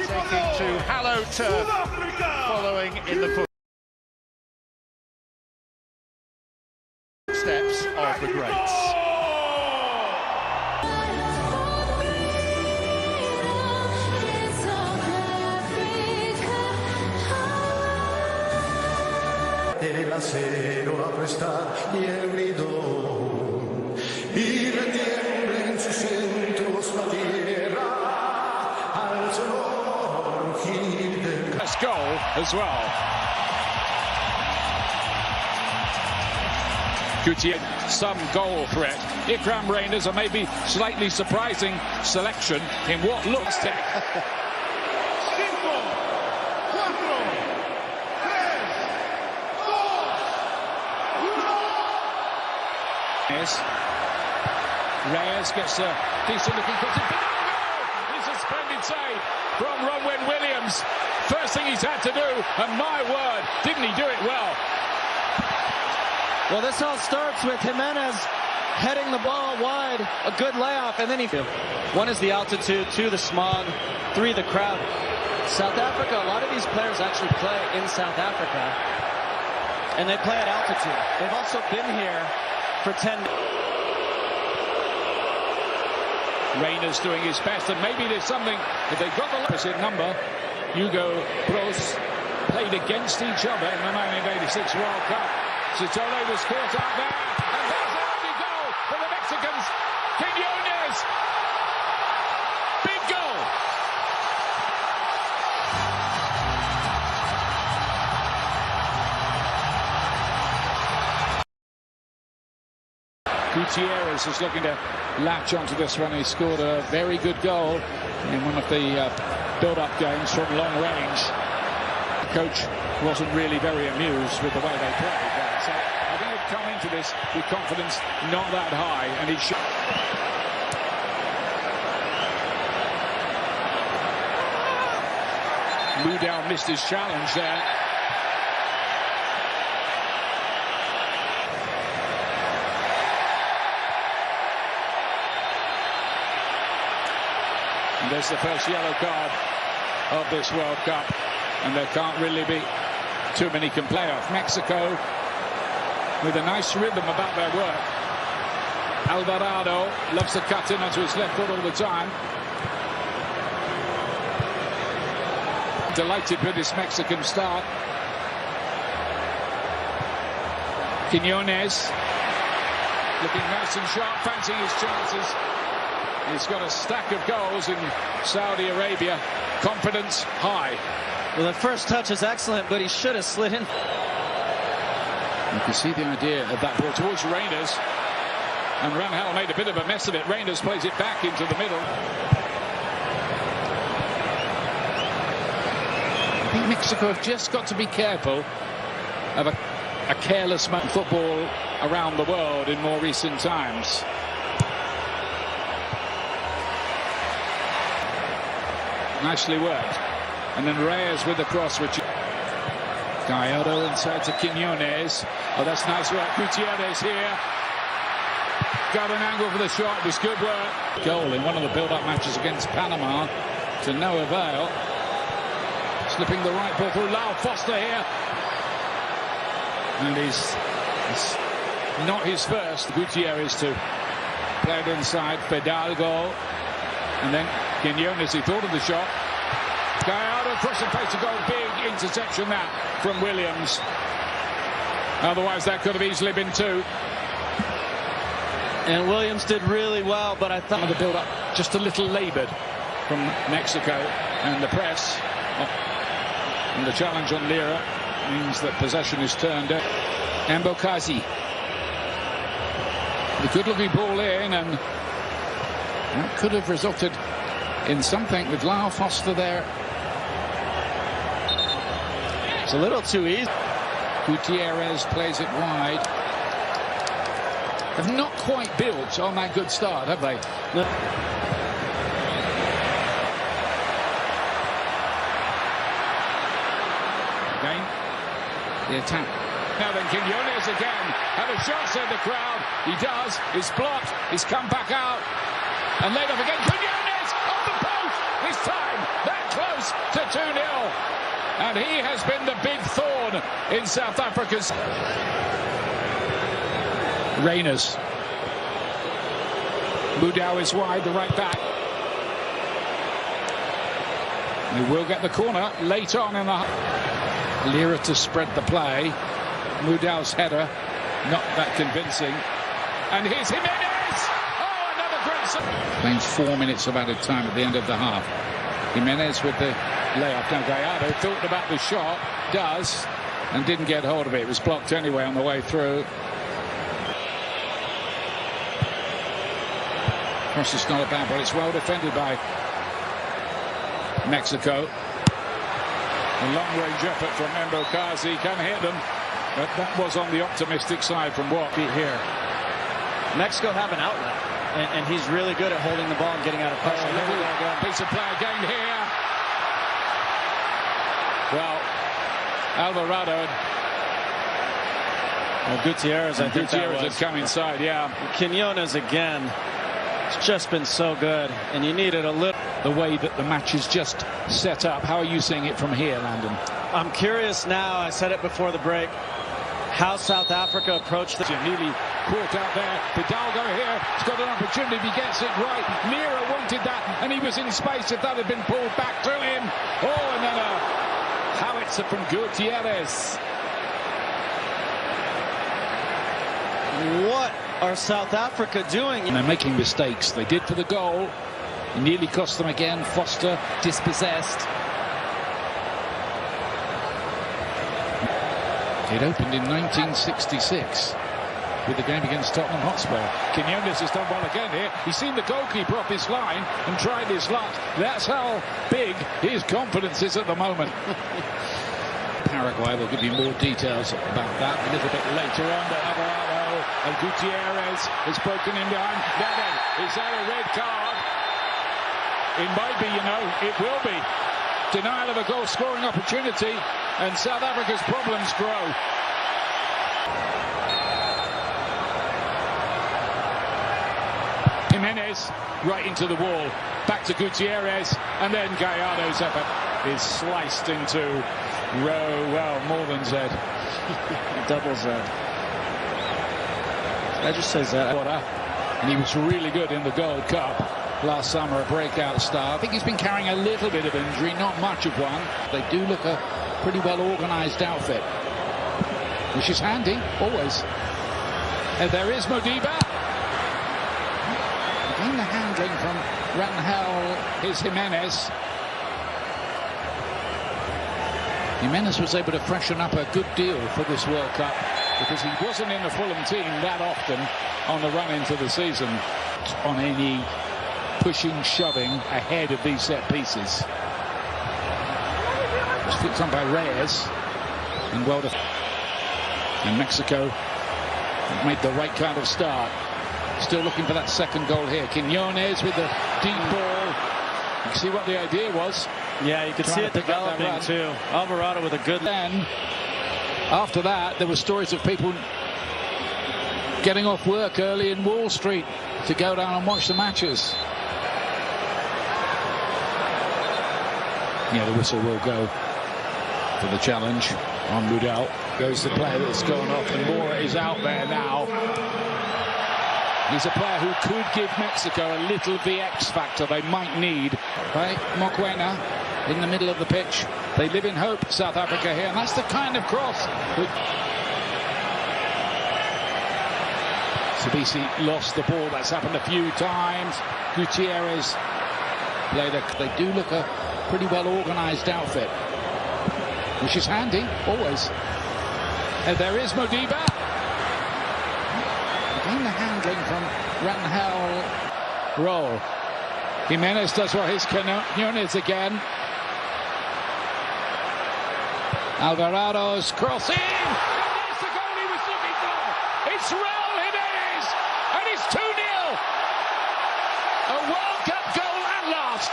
Seeking to hallow turf, following in the footsteps of the greats. El acero aprestar y el grito y retiembla en sus centros la tierra al surgir del First goal as well. Gutierrez, some goal threat. Ikram Reinders, a maybe slightly surprising selection in what looks to... Reyes gets a decent looking cross. It's a splendid save from Ronwen Williams. First thing he's had to do, and my word, didn't he do it well? Well, this all starts with Jimenez heading the ball wide, a good layoff, and then he... One is the altitude, two the smog, three the crowd. South Africa, a lot of these players actually play in South Africa, and they play at altitude. They've also been here for 10. Reyners doing his best, and maybe there's something, if they've got the opposite number. Hugo Bros played against each other in the 1986 World Cup. Sitole was caught out there, and there's an early goal for the Mexicans. Quiñones, big goal. Gutierrez is looking to latch onto this one. He scored a very good goal in one of the build-up games from long range. The coach wasn't really very amused with the way they played. So I think he'd come into this with confidence not that high, and he should. Mudal missed his challenge there. And there's the first yellow card of this World Cup, and there can't really be too many can play off. Mexico with a nice rhythm about their work. Alvarado loves to cut in onto his left foot all the time. Delighted with this Mexican start. Quiñones looking nice and sharp, fancying his chances. He's got a stack of goals in Saudi Arabia. Confidence high. Well, the first touch is excellent, but he should have slid in. You can see the idea of that ball towards Reyners. And Rangel made a bit of a mess of it. Reyners plays it back into the middle. I think Mexico have just got to be careful of a careless football around the world in more recent times. Nicely worked. And then Reyes with the cross, which... Gallardo inside to Quiñones. Oh, that's nice work. Gutierrez here. Got an angle for the shot. It was good work. Goal in one of the build-up matches against Panama to no avail. Slipping the right ball through. Lau Foster here. And he's not his first. Gutierrez to play it inside. Fidalgo. And then Quiñones, he thought of the shot. Gallardo crossing face to goal. Big interception that from Williams. Otherwise that could have easily been two. And Williams did really well, but I thought the build-up just a little laboured from Mexico, and the press and the challenge on Lira means that possession is turned out. Ambokazi, the good-looking ball in, and that could have resulted in something with Lau Foster there. It's a little too easy. Gutierrez plays it wide. Have not quite built on that good start, have they? No. Again, the attack. Now then, Quiñones again. Had a shot, said the crowd. He does. He's blocked. He's come back out. And laid off again. Quiñones off the post. This time, that close. Jimenez to 2-0. And he has been the big thorn in South Africa's. Reyners. Wogld is wide, the right back. He will get the corner late on in the... Lira to spread the play. Woggld's header, not that convincing. And here's Jimenez! Oh, another great... Playing 4 minutes of added time at the end of the half. Jimenez with the layup. Now Gallardo thought about the shot, does, and didn't get hold of it. It was blocked anyway on the way through. Cross is not a bad one. It's well defended by Mexico. A long-range effort from Mbokazi. Can hit them, but that was on the optimistic side from what here. Mexico have an outlet, and he's really good at holding the ball and getting out of pressure. Piece of play again here. Well, Alvarado. Well, Gutierrez, I think Gutierrez had come inside, yeah. Quiñones again. It's just been so good, and you needed a little. The way that the match is just set up, how are you seeing it from here, Landon? I'm curious now, I said it before the break, how South Africa approached the... Nearly caught out there. Hidalgo here, he's got an opportunity if he gets it right. Lira wanted that, and he was in space if that had been pulled back to him. Oh, and then a howitzer from Gutierrez. What are South Africa doing? And they're making mistakes. They did for the goal. It nearly cost them again. Foster dispossessed. It opened in 1966 with the game against Tottenham Hotspur. Quiñones has done well again here. He's seen the goalkeeper off his line and tried his luck. That's how big his confidence is at the moment. Paraguay will give you more details about that a little bit later on. But Alvarado and Gutierrez has broken in behind. Then is that a red card? It might be, you know, it will be. Denial of a goal scoring opportunity, and South Africa's problems grow. Jimenez right into the wall, back to Gutierrez, and then Gallardo's effort is sliced into well, more than Z. Double Z. I just say Z. And he was really good in the Gold Cup last summer, a breakout star. I think he's been carrying a little bit of injury, not much of one. They do look a pretty well organised outfit, which is handy, always. And there is Modiba. Again, the handling from Rangel. Here's Jimenez. Jimenez was able to freshen up a good deal for this World Cup because he wasn't in the Fulham team that often on the run into the season. On any pushing, shoving ahead of these set pieces. It's flicked on by Reyes, and well and Mexico made the right kind of start. Still looking for that second goal here. Quiñones with the deep ball. You can see what the idea was. Yeah, you could see it developing too. Alvarado with a good... Then, after that, there were stories of people getting off work early in Wall Street to go down and watch the matches. Yeah, the whistle will go for the challenge on Woggld. Goes the player that's gone off, and Moore is out there now. He's a player who could give Mexico a little of the X factor they might need. Right, Mokwena in the middle of the pitch. They live in hope, South Africa here, and that's the kind of cross. Sabisi lost the ball. That's happened a few times. Gutierrez played a... They do look a pretty well organised outfit, which is handy, always. And there is Modiba. Again, the handling from Rangel. Roll. Jimenez does what his Quiñones again. Alvarado's crossing. That's the goal he was looking for. It's Raul Jimenez, and it's 2-0. A World Cup goal at last.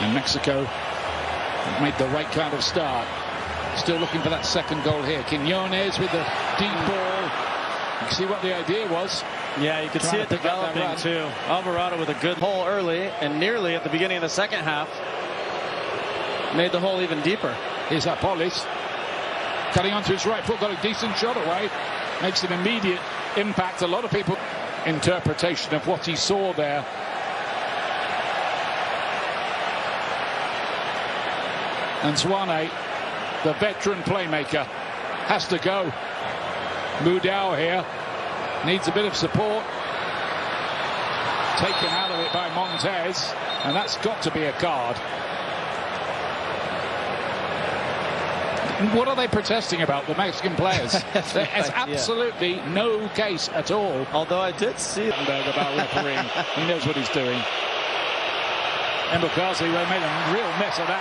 And Mexico made the right kind of start. Still looking for that second goal here. Quiñones with the deep ball. You can see what the idea was. Yeah, you could see it developing too. Alvarado with a good hole early and nearly at the beginning of the second half. Made the hole even deeper. Here's Apolis. Cutting onto his right foot, got a decent shot away. Makes an immediate impact. A lot of people interpretation of what he saw there. And Zwane, the veteran playmaker, has to go. Mudau here needs a bit of support. Taken out of it by Montez, and that's got to be a card. What are they protesting about, the Mexican players? There's absolutely no case at all. Although I did see about refereeing. He knows what he's doing. Mbakazi made a real mess of that.